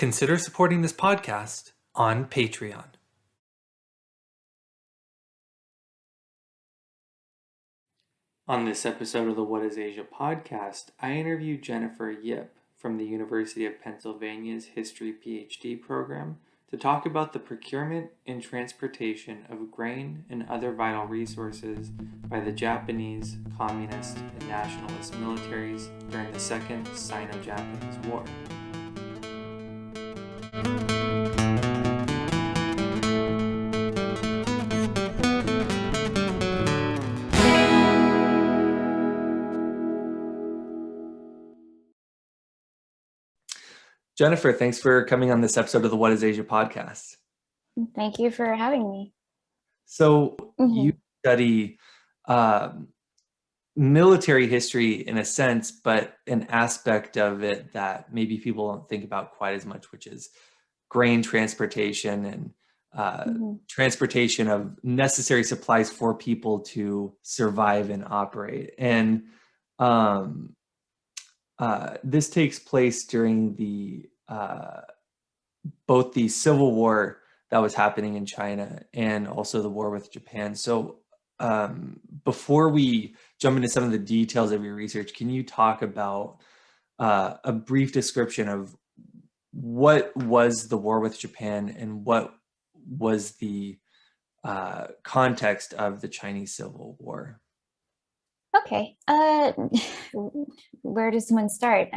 Consider supporting this podcast on Patreon. On this episode of the What is Asia podcast, I interviewed Jennifer Yip from the University of Pennsylvania's History Ph.D. program to talk about the procurement and transportation of grain and other vital resources by the Japanese, Communist, and Nationalist militaries during the Second Sino-Japanese War. Jennifer, thanks for coming on this episode of the What is Asia podcast. Thank you for having me. So you study military history in a sense, but an aspect of it that maybe people don't think about quite as much, which is grain transportation and transportation of necessary supplies for people to survive and operate. And this takes place during the both the Civil War that was happening in China and also the war with Japan. So before we jump into some of the details of your research, can you talk about a brief description of what was the war with Japan and what was the context of the Chinese Civil War? Okay, where does one start?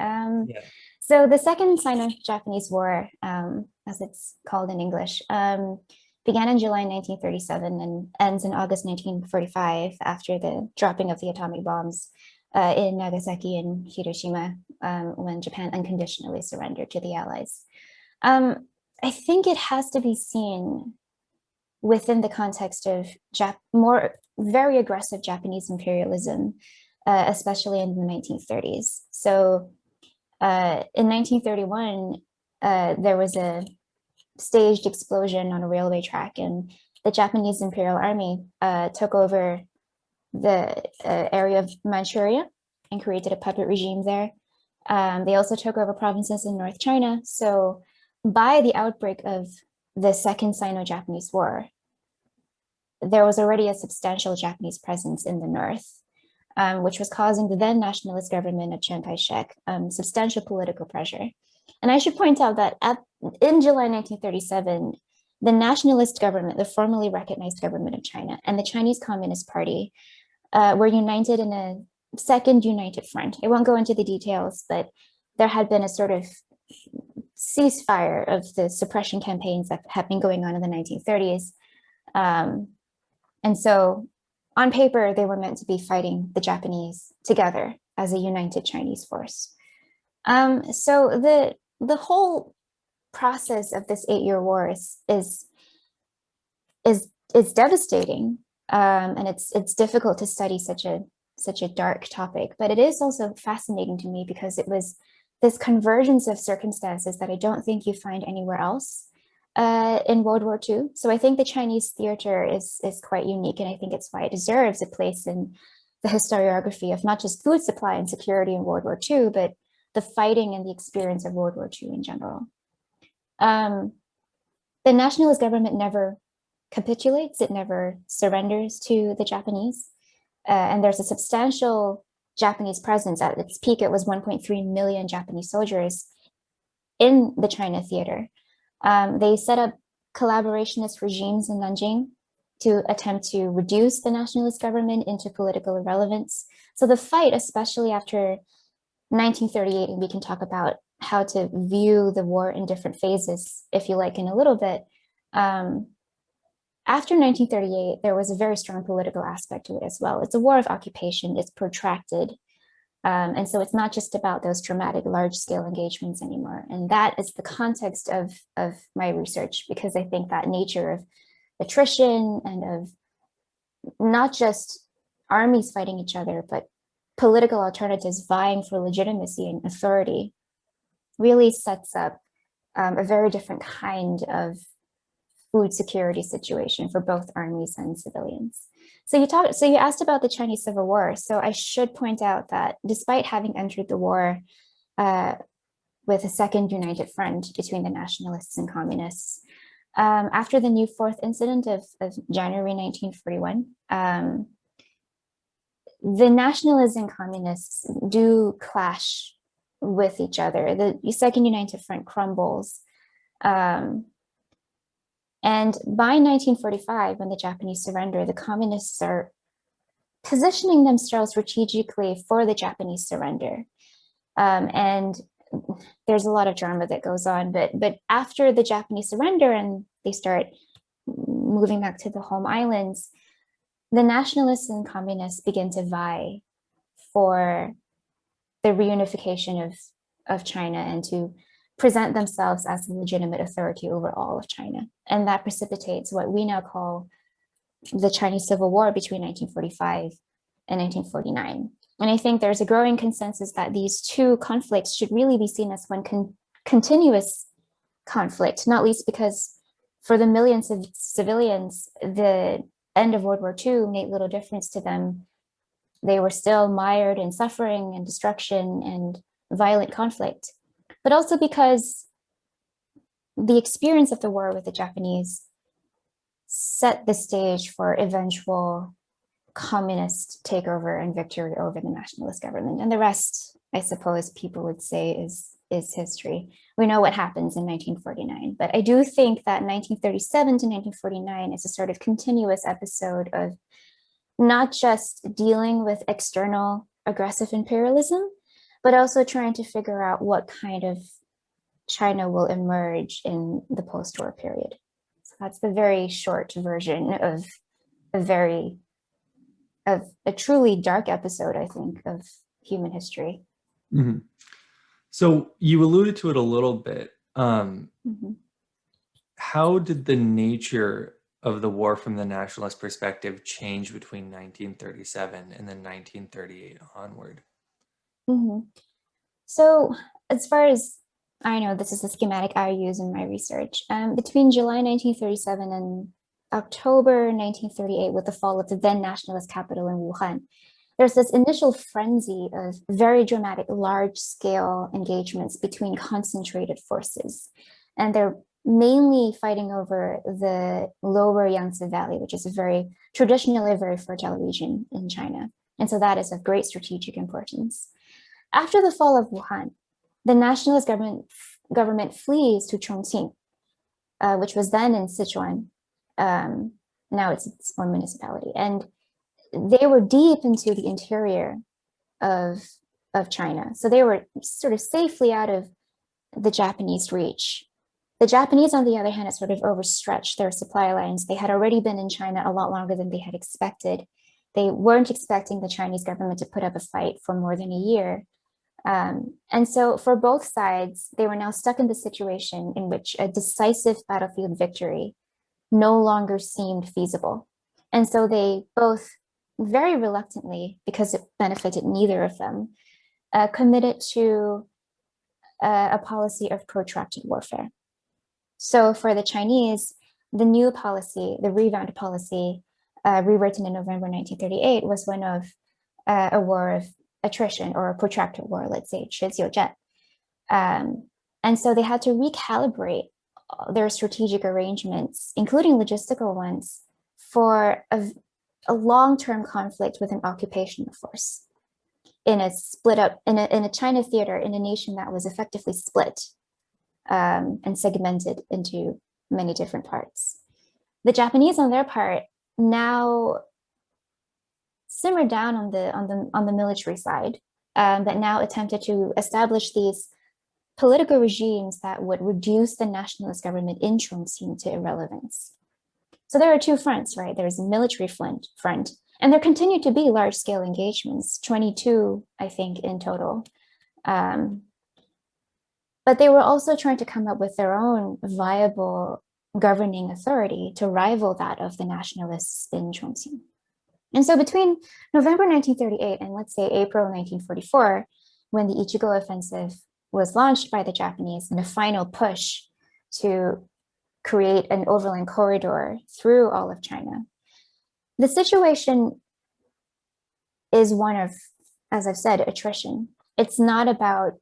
So the Second Sino-Japanese War, as it's called in English, began in July 1937 and ends in August 1945 after the dropping of the atomic bombs in Nagasaki and Hiroshima when Japan unconditionally surrendered to the Allies. I think it has to be seen within the context of very aggressive Japanese imperialism, especially in the 1930s. So in 1931, there was a staged explosion on a railway track, and the Japanese Imperial Army took over the area of Manchuria and created a puppet regime there. They also took over provinces in North China. So by the outbreak of the Second Sino-Japanese War, there was already a substantial Japanese presence in the north, which was causing the then nationalist government of Chiang Kai-shek substantial political pressure. And I should point out that in July 1937, the nationalist government, the formally recognized government of China, and the Chinese Communist Party were united in a second united front. I won't go into the details, but there had been a sort of ceasefire of the suppression campaigns that had been going on in the 1930s. And so on paper, they were meant to be fighting the Japanese together as a united Chinese force. So the whole process of this 8-year war is devastating, and it's difficult to study such a dark topic. But it is also fascinating to me because it was this convergence of circumstances that I don't think you find anywhere else in World War II. So I think the Chinese theater is quite unique, and I think it's why it deserves a place in the historiography of not just food supply and security in World War II, but the fighting and the experience of World War II in general. The nationalist government never capitulates, it never surrenders to the Japanese, and there's a substantial Japanese presence. At its peak, it was 1.3 million Japanese soldiers in the China theater. They set up collaborationist regimes in Nanjing to attempt to reduce the nationalist government into political irrelevance. So the fight, especially after 1938, and we can talk about how to view the war in different phases, if you like, in a little bit. After 1938, there was a very strong political aspect to it as well. It's a war of occupation, it's protracted. And so it's not just about those dramatic large-scale engagements anymore. And that is the context of my research, because I think that nature of attrition and of not just armies fighting each other, but political alternatives vying for legitimacy and authority really sets up a very different kind of food security situation for both armies and civilians. So you asked about the Chinese Civil War. So I should point out that despite having entered the war with a second united front between the nationalists and communists. After the New Fourth incident of January 1941, the nationalists and communists do clash with each other. The Second United Front crumbles. And by 1945, when the Japanese surrender, the communists are positioning themselves strategically for the Japanese surrender. And there's a lot of drama that goes on, but after the Japanese surrender and they start moving back to the home islands, the nationalists and communists begin to vie for the reunification of China and to present themselves as the legitimate authority over all of China. And that precipitates what we now call the Chinese Civil War between 1945 and 1949. And I think there's a growing consensus that these two conflicts should really be seen as one continuous conflict, not least because for the millions of civilians, the end of World War II made little difference to them. They were still mired in suffering and destruction and violent conflict, but also because the experience of the war with the Japanese set the stage for eventual communist takeover and victory over the nationalist government. And the rest, I suppose people would say, is history. We know what happens in 1949, but I do think that 1937 to 1949 is a sort of continuous episode of not just dealing with external aggressive imperialism, but also trying to figure out what kind of China will emerge in the post-war period. So that's the very short version of a truly dark episode, I think, of human history. Mm-hmm. So you alluded to it a little bit. How did the nature of the war from the nationalist perspective change between 1937 and then 1938 onward? So as far as I know, this is the schematic I use in my research. Between July 1937 and October 1938, with the fall of the then nationalist capital in Wuhan, there's this initial frenzy of very dramatic, large-scale engagements between concentrated forces. And they're mainly fighting over the lower Yangtze Valley, which is traditionally a very fertile region in China. And so that is of great strategic importance. After the fall of Wuhan, the nationalist government flees to Chongqing, which was then in Sichuan. Now it's its own municipality. And they were deep into the interior of China. So they were sort of safely out of the Japanese reach. The Japanese, on the other hand, had sort of overstretched their supply lines. They had already been in China a lot longer than they had expected. They weren't expecting the Chinese government to put up a fight for more than a year. And so for both sides, they were now stuck in the situation in which a decisive battlefield victory no longer seemed feasible. And so they both very reluctantly, because it benefited neither of them, committed to a policy of protracted warfare. So for the Chinese, the new policy, the revamped policy, rewritten in November 1938, was one of a war of attrition, or a protracted war, let's say, 持久战. And so they had to recalibrate their strategic arrangements, including logistical ones, for a long-term conflict with an occupational force in a split up, in a China theater, in a nation that was effectively split and segmented into many different parts. The Japanese, on their part, now simmered down on the military side, but now attempted to establish these political regimes that would reduce the nationalist government in Chongqing to irrelevance. So there are two fronts, right? There's a military front, and there continue to be large-scale engagements, 22, I think, in total. But they were also trying to come up with their own viable governing authority to rival that of the nationalists in Chongqing. And so between November 1938 and, let's say, April 1944, when the Ichigo offensive was launched by the Japanese in a final push to create an overland corridor through all of China, the situation is one of, as I've said, attrition. It's not about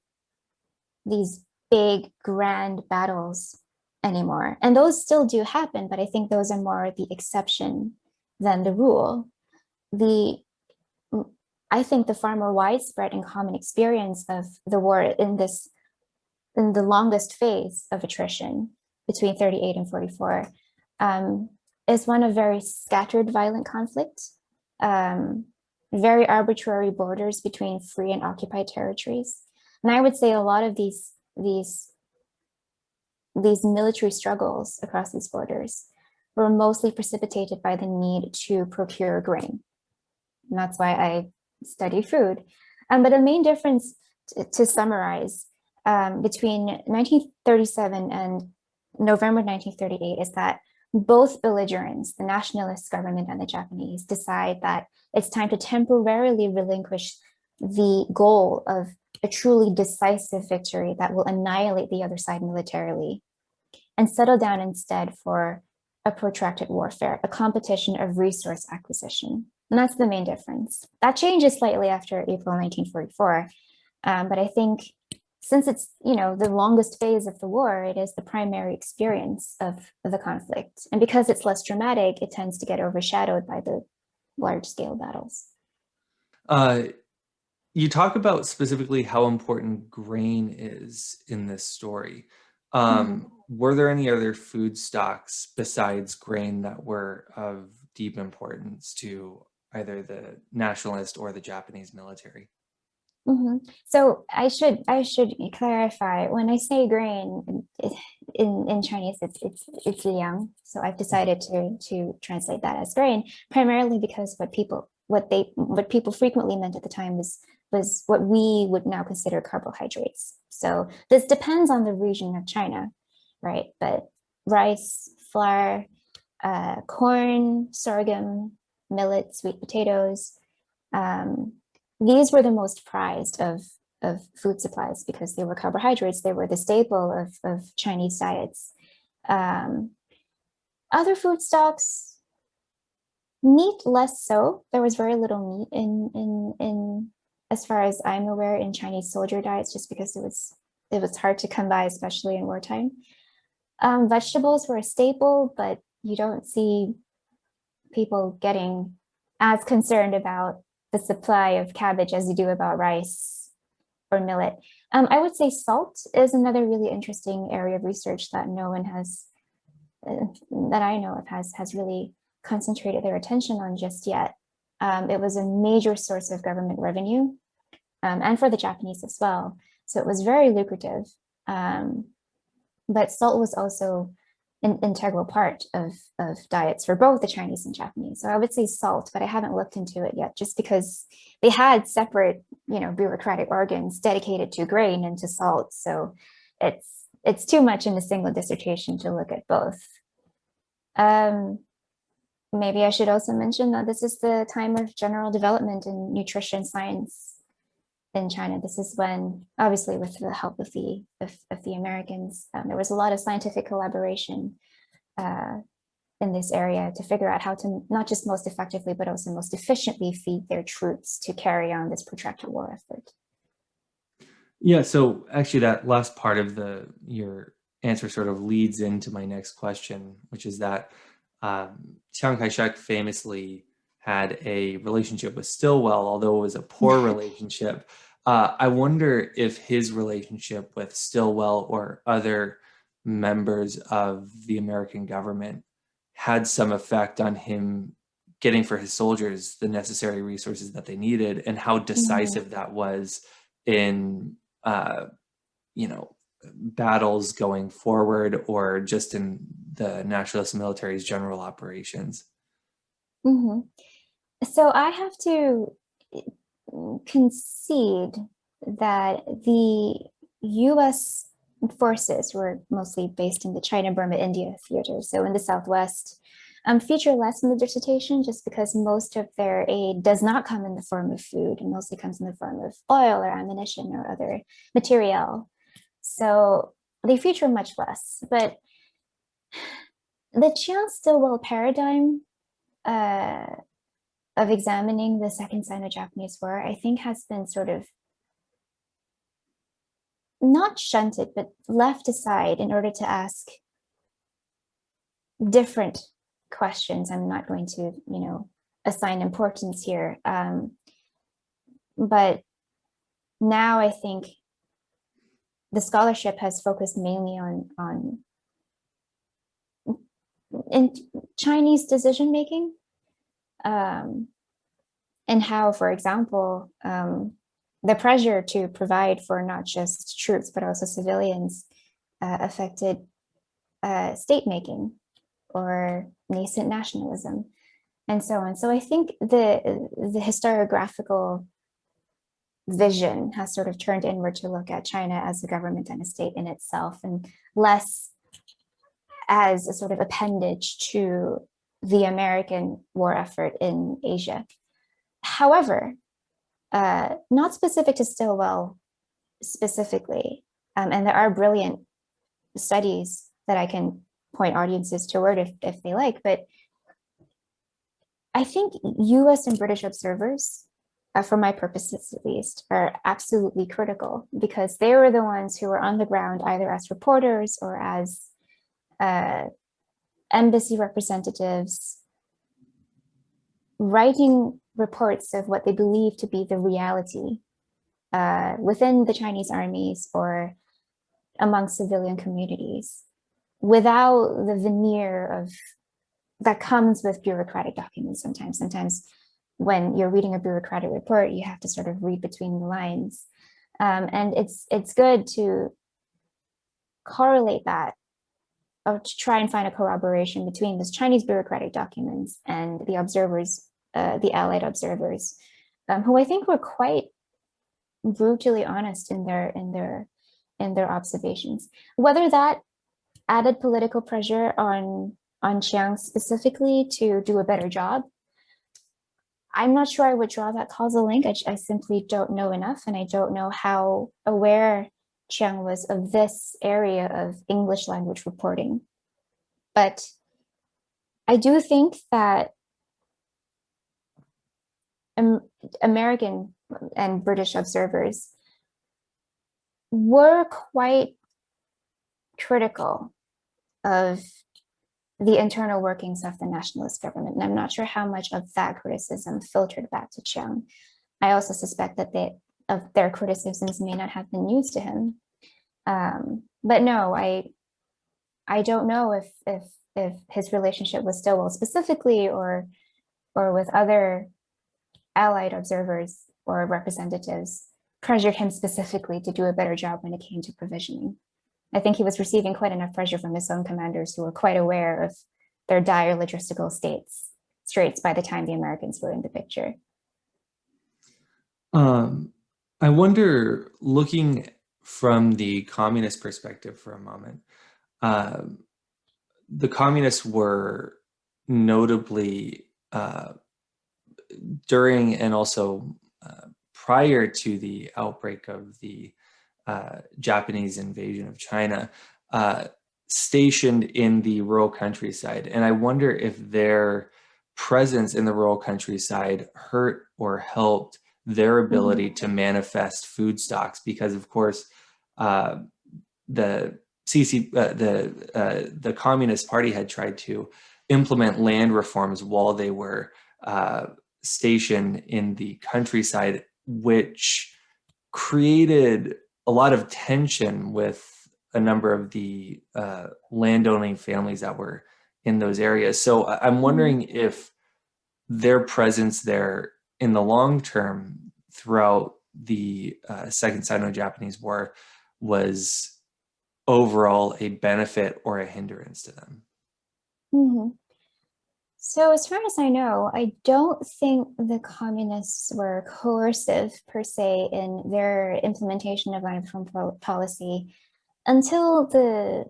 these big, grand battles anymore. And those still do happen, but I think those are more the exception than the rule. I think the far more widespread and common experience of the war in the longest phase of attrition between 38 and 44 is one of very scattered violent conflict, very arbitrary borders between free and occupied territories. And I would say a lot of these military struggles across these borders were mostly precipitated by the need to procure grain. And that's why I study food. But the main difference, to summarize, between 1937 and November 1938 is that both belligerents, the nationalist government and the Japanese, decide that it's time to temporarily relinquish the goal of a truly decisive victory that will annihilate the other side militarily and settle down instead for a protracted warfare, a competition of resource acquisition. And that's the main difference. That changes slightly after April 1944. But I think since it's, the longest phase of the war, it is the primary experience of the conflict. And because it's less dramatic, it tends to get overshadowed by the large scale battles. You talk about specifically how important grain is in this story. Were there any other food stocks besides grain that were of deep importance to either the nationalist or the Japanese military? So I should clarify, when I say grain in Chinese, it's liang. So I've decided to translate that as grain, primarily because what people frequently meant at the time was what we would now consider carbohydrates. So this depends on the region of China, right? But rice, flour, corn, sorghum, millet, sweet potatoes, these were the most prized of food supplies because they were carbohydrates. They were the staple of Chinese diets. Other food stocks, meat less so. There was very little meat in as far as I'm aware, in Chinese soldier diets, just because it was hard to come by, especially in wartime. Vegetables were a staple, but you don't see people getting as concerned about the supply of cabbage as you do about rice or millet. I would say salt is another really interesting area of research that no one has, that I know of, has really concentrated their attention on just yet. It was a major source of government revenue, and for the Japanese as well. So it was very lucrative. But salt was also an integral part of diets for both the Chinese and Japanese. So I would say salt, but I haven't looked into it yet, just because they had separate, bureaucratic organs dedicated to grain and to salt. So it's too much in a single dissertation to look at both. Maybe I should also mention that this is the time of general development in nutrition science in China. This is when, obviously with the help of the Americans, there was a lot of scientific collaboration in this area to figure out how to not just most effectively, but also most efficiently feed their troops to carry on this protracted war effort. Yeah, so actually that last part of your answer sort of leads into my next question, which is that Chiang Kai-shek famously had a relationship with Stilwell, although it was a poor relationship. I wonder if his relationship with Stilwell or other members of the American government had some effect on him getting for his soldiers the necessary resources that they needed, and how decisive that was in battles going forward, or just in the nationalist military's general operations. So I have to concede that the US forces were mostly based in the China, Burma, India theater. So in the Southwest, feature less in the dissertation, just because most of their aid does not come in the form of food, and mostly comes in the form of oil or ammunition or other material. So they feature much less. But the Chiang-Stilwell paradigm of examining the Second Sino-Japanese War, I think, has been sort of not shunted, but left aside in order to ask different questions. I'm not going to, assign importance here. But now I think the scholarship has focused mainly on in Chinese decision making, and how, for example, the pressure to provide for not just troops but also civilians affected state making or nascent nationalism, and so on. So I think the historiographical vision has sort of turned inward to look at China as a government and a state in itself, and less as a sort of appendage to the American war effort in Asia. However, not specific to Stilwell specifically, and there are brilliant studies that I can point audiences toward if they like, but I think US and British observers, for my purposes at least, are absolutely critical, because they were the ones who were on the ground either as reporters or as embassy representatives, writing reports of what they believe to be the reality within the Chinese armies or among civilian communities, without the veneer of that comes with bureaucratic documents sometimes. Sometimes when you're reading a bureaucratic report, you have to sort of read between the lines. And it's good to correlate that, or to try and find a corroboration between those Chinese bureaucratic documents and the observers, the Allied observers, who I think were quite brutally honest in their observations. Whether that added political pressure on Chiang specifically to do a better job, I'm not sure I would draw that causal link. I simply don't know enough, and I don't know how aware Chiang was of this area of English language reporting. But I do think that American and British observers were quite critical of the internal workings of the nationalist government. And I'm not sure how much of that criticism filtered back to Chiang. I also suspect that their criticisms may not have been used to him. But no, I don't know if his relationship with Stilwell specifically or with other Allied observers or representatives pressured him specifically to do a better job when it came to provisioning. I think he was receiving quite enough pressure from his own commanders, who were quite aware of their dire logistical straits by the time the Americans were in the picture. I wonder, looking from the communist perspective for a moment, the communists were notably during and also prior to the outbreak of the Japanese invasion of China, stationed in the rural countryside. And I wonder if their presence in the rural countryside hurt or helped their ability to manifest food stocks, because of course the Communist Party had tried to implement land reforms while they were stationed in the countryside, which created a lot of tension with a number of the landowning families that were in those areas. So I'm wondering if their presence there in the long term throughout the Second Sino-Japanese War was overall a benefit or a hindrance to them. Mm-hmm. So as far as I know, I don't think the communists were coercive per se in their implementation of land reform policy until the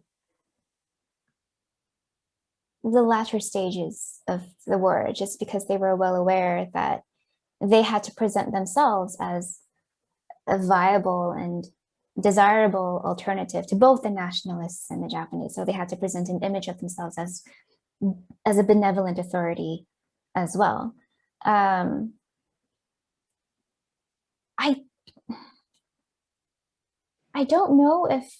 latter stages of the war, just because they were well aware that they had to present themselves as a viable and desirable alternative to both the nationalists and the Japanese. So they had to present an image of themselves as a benevolent authority as well. I don't know if,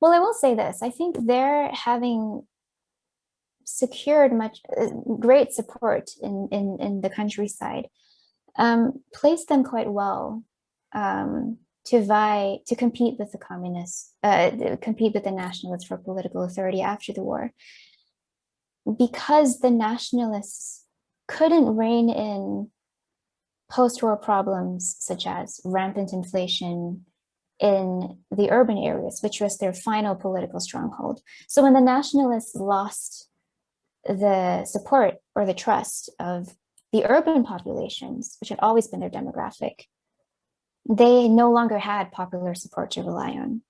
well, I will say this. I think they're having secured much great support in the countryside, placed them quite well to compete with the communists, compete with the nationalists for political authority after the war, because the nationalists couldn't rein in post-war problems such as rampant inflation in the urban areas, which was their final political stronghold. So when the nationalists lost the support or the trust of the urban populations, which had always been their demographic, they no longer had popular support to rely on.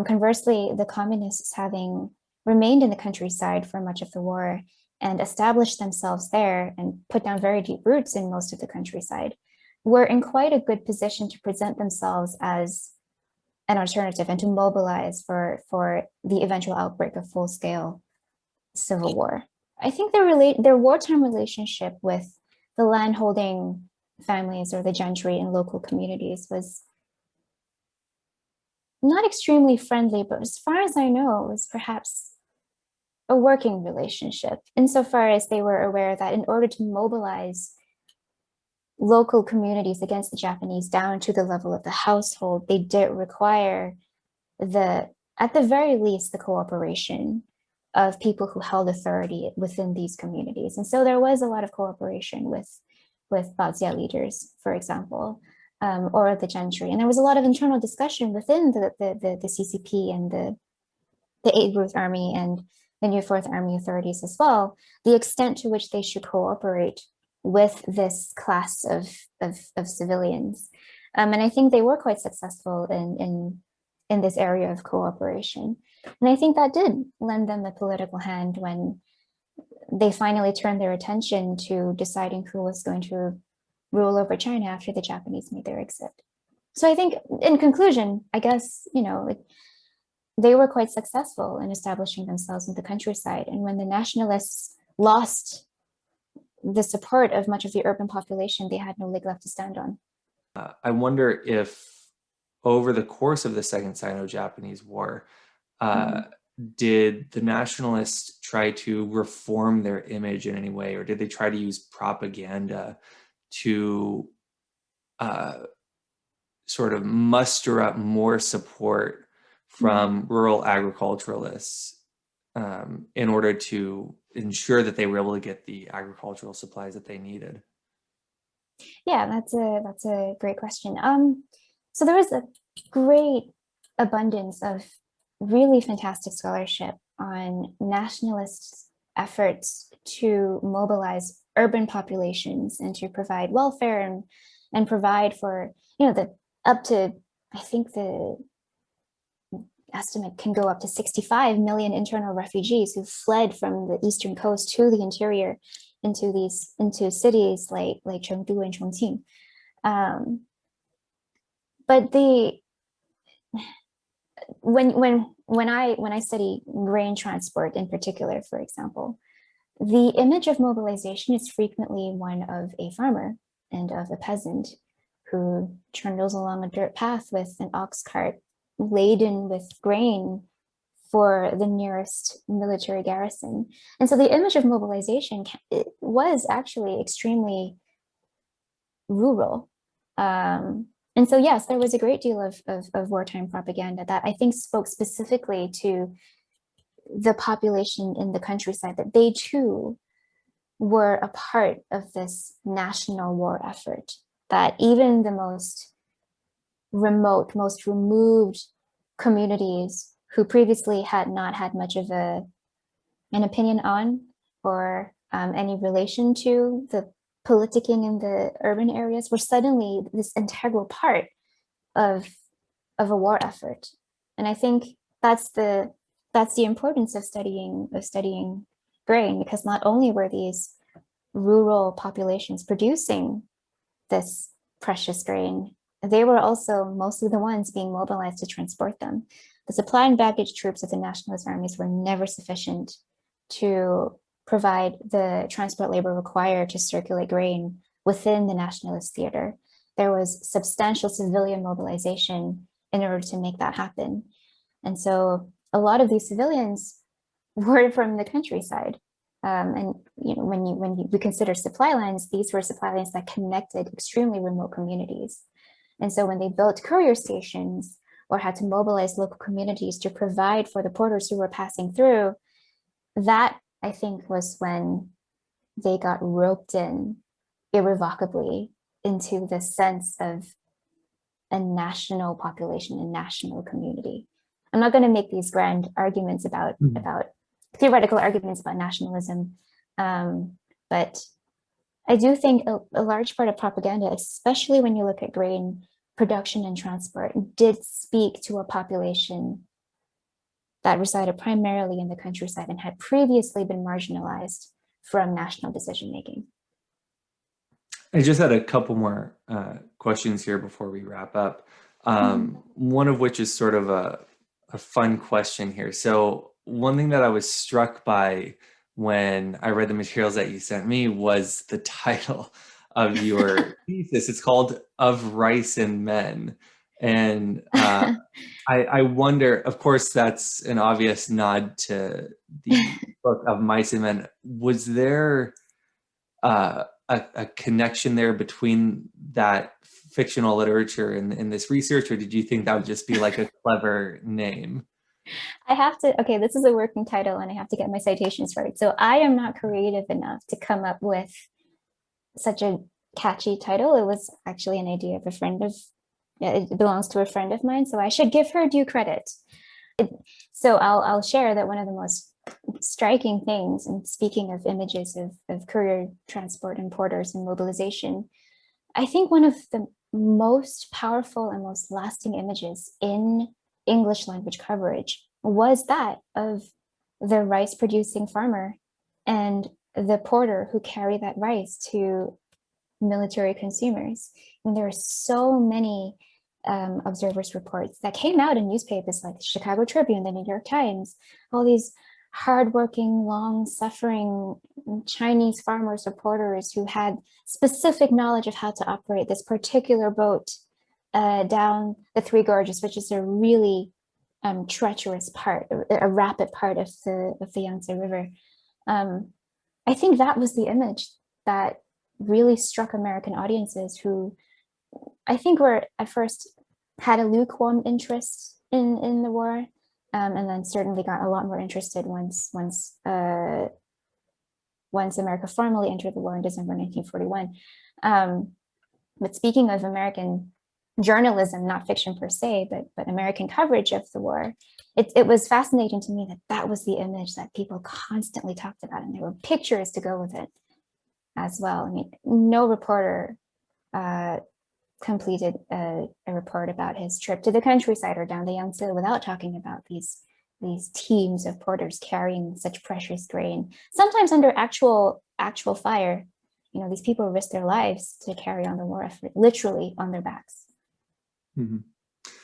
Conversely, the communists, having remained in the countryside for much of the war and established themselves there and put down very deep roots in most of the countryside, were in quite a good position to present themselves as an alternative and to mobilize for the eventual outbreak of full-scale civil war. I think their wartime relationship with the landholding families or the gentry in local communities was not extremely friendly, but as far as I know, it was perhaps a working relationship, insofar as they were aware that in order to mobilize local communities against the Japanese down to the level of the household, they did require at the very least, the cooperation of people who held authority within these communities. And so there was a lot of cooperation with Baozi leaders, for example, or the gentry. And there was a lot of internal discussion within the CCP and the 8th Route Army and the New Fourth Army authorities as well, the extent to which they should cooperate with this class of civilians. And I think they were quite successful in this area of cooperation. And I think that did lend them a political hand when they finally turned their attention to deciding who was going to rule over China after the Japanese made their exit. So I think, in conclusion, I guess, they were quite successful in establishing themselves in the countryside. And when the nationalists lost the support of much of the urban population, they had no leg left to stand on. I wonder if over the course of the Second Sino-Japanese War, did the nationalists try to reform their image in any way, or did they try to use propaganda to sort of muster up more support from rural agriculturalists in order to ensure that they were able to get the agricultural supplies that they needed? Yeah, that's a great question. So there was a great abundance of really fantastic scholarship on nationalist efforts to mobilize urban populations and to provide welfare and provide for, the up to, I think the estimate can go up to 65 million internal refugees who fled from the eastern coast to the interior into cities like Chengdu and Chongqing. But when I study grain transport in particular, for example, the image of mobilization is frequently one of a farmer and of a peasant who trundles along a dirt path with an ox cart laden with grain for the nearest military garrison. And so the image of mobilization was actually extremely rural. And so, yes, there was a great deal of wartime propaganda that I think spoke specifically to the population in the countryside, that they too were a part of this national war effort, that even the most remote, most removed communities who previously had not had much of an opinion on or any relation to the politicking in the urban areas were suddenly this integral part of a war effort. And I think that's the importance of studying grain, because not only were these rural populations producing this precious grain, they were also mostly the ones being mobilized to transport them. The supply and baggage troops of the nationalist armies were never sufficient to provide the transport labor required to circulate grain within the nationalist theater. there was substantial civilian mobilization in order to make that happen. And so a lot of these civilians were from the countryside. And when we consider supply lines, these were supply lines that connected extremely remote communities. And so when they built courier stations or had to mobilize local communities to provide for the porters who were passing through, that I think was when they got roped in irrevocably into the sense of a national population, a national community. I'm not going to make these grand arguments about theoretical arguments about nationalism, but I do think a large part of propaganda, especially when you look at grain production and transport, did speak to a population that resided primarily in the countryside and had previously been marginalized from national decision making. I just had a couple more questions here before we wrap up. One of which is sort of a fun question here. So one thing that I was struck by when I read the materials that you sent me was the title of your thesis. It's called Of Rice and Men. And I wonder, of course, that's an obvious nod to the book Of Mice and Men. Was there a connection there between that fictional literature and this research, or did you think that would just be like a clever name? I have to, okay, this is a working title and I have to get my citations right. So I am not creative enough to come up with such a catchy title. It was actually an idea of a friend of, it belongs to a friend of mine, so I should give her due credit. So I'll share that one of the most striking things, and speaking of images of courier transport and porters and mobilization, I think one of the most powerful and most lasting images in English language coverage was that of the rice producing farmer and the porter who carry that rice to military consumers. And there are so many observers reports that came out in newspapers like the Chicago Tribune, the New York Times, all these hardworking, long-suffering Chinese farmers or porters who had specific knowledge of how to operate this particular boat down the Three Gorges, which is a really treacherous part, a rapid part of the Yangtze River. I think that was the image that really struck American audiences, who I think were at first had a lukewarm interest in the war, and then certainly got a lot more interested once America formally entered the war in December 1941. But speaking of American journalism, not fiction per se, but American coverage of the war, it was fascinating to me that was the image that people constantly talked about, and there were pictures to go with it as well. I mean, no reporter completed a report about his trip to the countryside or down the Yangtze without talking about these teams of porters carrying such precious grain, sometimes under actual fire. You know, these people risk their lives to carry on the war effort, literally on their backs.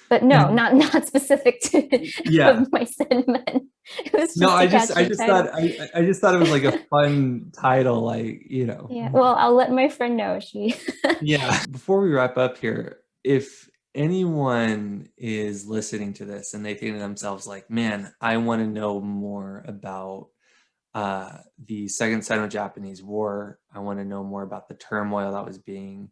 But no, not specific to my sentiment. It was just I just thought it was like a fun title, like, you know. Yeah, well, I'll let my friend know. Yeah. Before we wrap up here, if anyone is listening to this and they think to themselves like, man, I want to know more about the Second Sino-Japanese War. I want to know more about the turmoil that was being,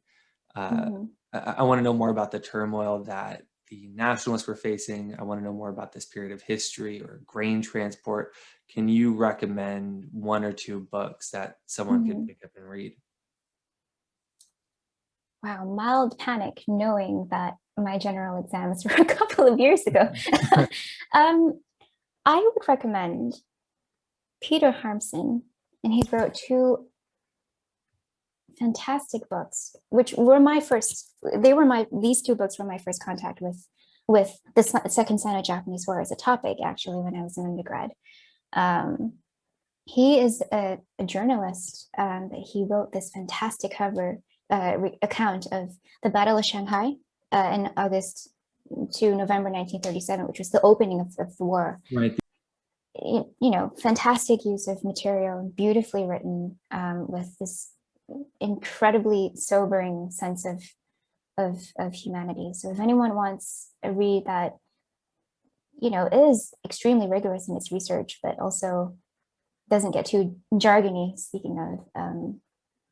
I want to know more about the turmoil that the nationalists were facing. I want to know more about this period of history or grain transport. Can you recommend one or two books that someone could pick up and read? Wow, mild panic knowing that my general exams were a couple of years ago. I would recommend Peter Harmsen, and he wrote two fantastic books, which were these two books were my first contact with the Second Sino-Japanese War as a topic, actually, when I was an undergrad. He is a journalist. He wrote this fantastic cover account of the Battle of Shanghai in August to November 1937, which was the opening of the war. Right. You know, fantastic use of material, beautifully written, with this incredibly sobering sense of of humanity. So if anyone wants a read that, you know, is extremely rigorous in its research, but also doesn't get too jargony, speaking of,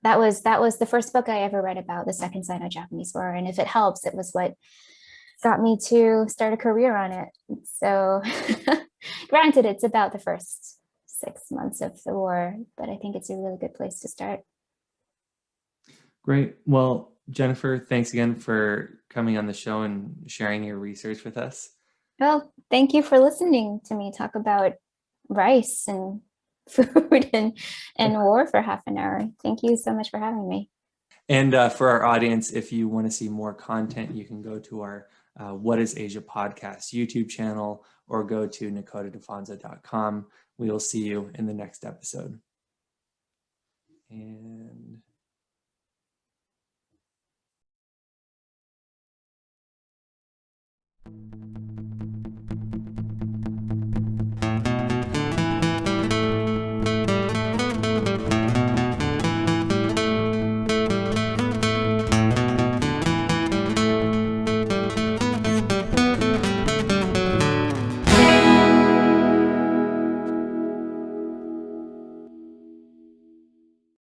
that was the first book I ever read about the Second Sino-Japanese War. And if it helps, it was what got me to start a career on it. So granted, it's about the first 6 months of the war, but I think it's a really good place to start. Great. Well, Jennifer, thanks again for coming on the show and sharing your research with us. Well, thank you for listening to me talk about rice and food and war for half an hour. Thank you so much for having me. And for our audience, if you want to see more content, you can go to our What is Asia podcast YouTube channel or go to nakotadefonso.com. We will see you in the next episode. And